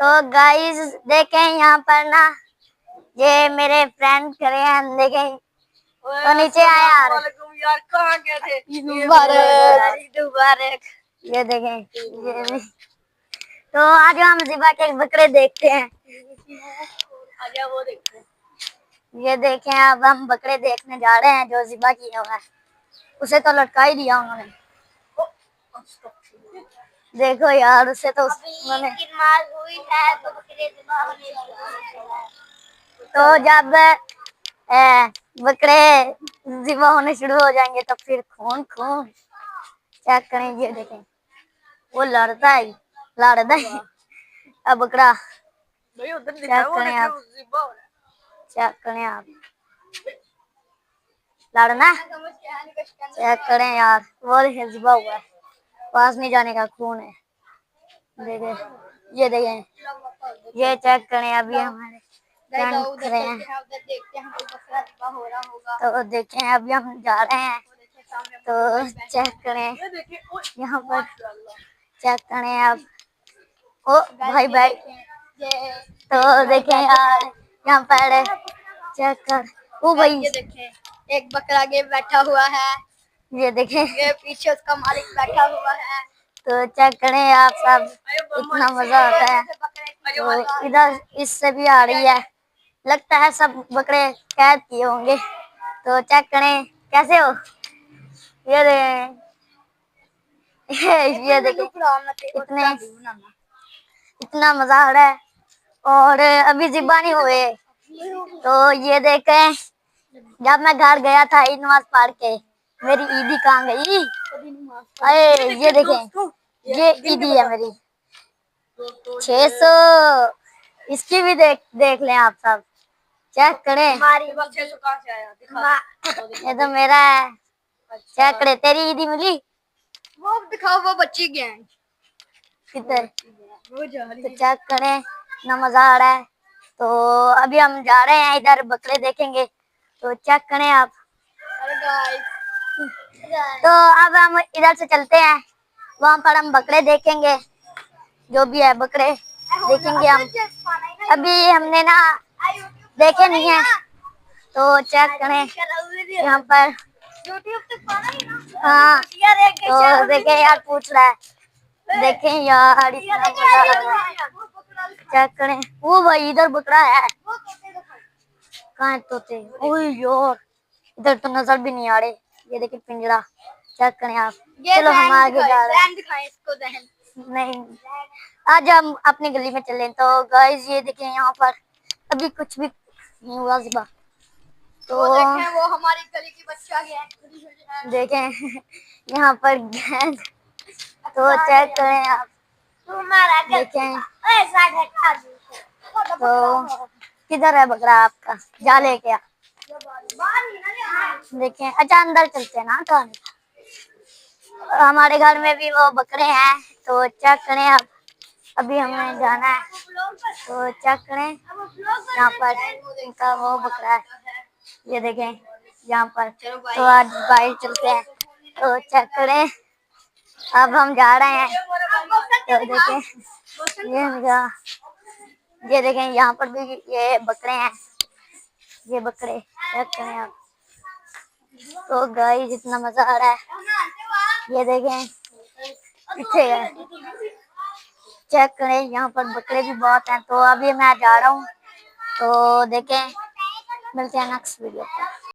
तो गाइस देखें यहाँ पर ना, ये मेरे फ्रेंड खड़े हैं, देखें तो नीचे आए यार। यार कहाँ गए थे? मुबारक। ये देखें ये। तो आज हम ज़िबा के बकरे देखते हैं। आजा वो देखते हैं। ये देखें, अब हम बकरे देखने जा रहे हैं जो ज़िबा किया हुआ है। उसे तो लटका ही दिया उन्होंने। देखो यार, उसे तो उन्होंने हुई है तो बकरे तो जब बकरे ज़िबा होने शुरू हो जाएंगे तो फिर खून खून चेक करें। ये देखें वो लड़ता है अब बकरा। चेक करें आप, चेक करें आप, लड़ना चेक करें यार। वो ज़िबा हुआ है, पास नहीं जाने का, खून है। देखें ये देखें, ये चेक करें। अभी हमारे फ्रेंड खड़े हैं तो देखें अभी हम जा रहे हैं तो चेक करें यहाँ पर। चेक करें आप। ओ भाई भाई, तो देखें यार यहाँ पर चेक कर। ओ भाई ये देखें, एक बकरा आगे बैठा हुआ है। ये देखें, ये पीछे उसका मालिक बैठा हुआ है। तो चेक करें आप सब, इतना मजा आता है। तो इधर इससे भी आ रही है, लगता है सब बकरे कैद किए होंगे। तो चेक करें कैसे हो। ये ये देखो इतना मजा आ रहा है। और अभी ज़िबा नहीं हुए तो ये देखें, जब मैं घर गया था ईद नमाज पढ़ के, मेरी ईदी कहाँ गई। अरे ये देखें, ये ईदी है मेरी 600। इसकी भी देख लें आप सब, चेक करें। ये तो मेरा है, चेक करें। तेरी ईदी मिली? वो दिखाओ, वो बच्ची गैंग किधर? तो चेक करें, इतना मजा आ रहा है। तो अभी हम जा रहे हैं इधर बकरे देखेंगे, तो चेक करें आप। तो अब हम इधर से चलते हैं, वहां पर हम बकरे देखेंगे, जो भी है बकरे देखेंगे हम। अभी हमने ना देखे नहीं है तो चेक करें यहाँ पर। हाँ तो देखे यार, पूछ रहा है। देखें यार इतना मजा आ रहा है, चेक करें। वो भाई इधर बकरा है, कहाँ है तोते? ओए यार इधर तो नजर भी नहीं आ रहे। ये देखिए पिंजरा, चेक करें आप। चलो हम आगे जा रहे हैं। नहीं, आज हम अपनी गली में चलें। तो गाइस ये देखें यहाँ पर अभी कुछ भी नहीं हुआ ज़िबा। तो वो देखें, वो हमारी गली की बच्चा है। देखें यहाँ पर गैस, तो चेक करें आप। देखें तो किधर है बकरा आपका, जा ले क्या? देखें, अच्छा अंदर चलते हैं ना। कहाँ हमारे घर में भी वो बकरे हैं, तो चेक करें आप। अभी हमें जाना है तो चेक करें यहाँ पर इनका वो बकरा है। ये देखें यहाँ पर। तो आज बाहर चलते हैं तो चेक करें। अब हम जा रहे हैं तो देखें ये देखें यहाँ पर भी ये बकरे हैं, ये बकरे चेक करें आप। तो गाइस इतना मजा आ रहा है। ये देखें पीछे है, चेक करें यहाँ पर बकरे भी बहुत हैं। तो अभी मैं जा रहा हूँ तो देखें, मिलते हैं नेक्स्ट वीडियो पर।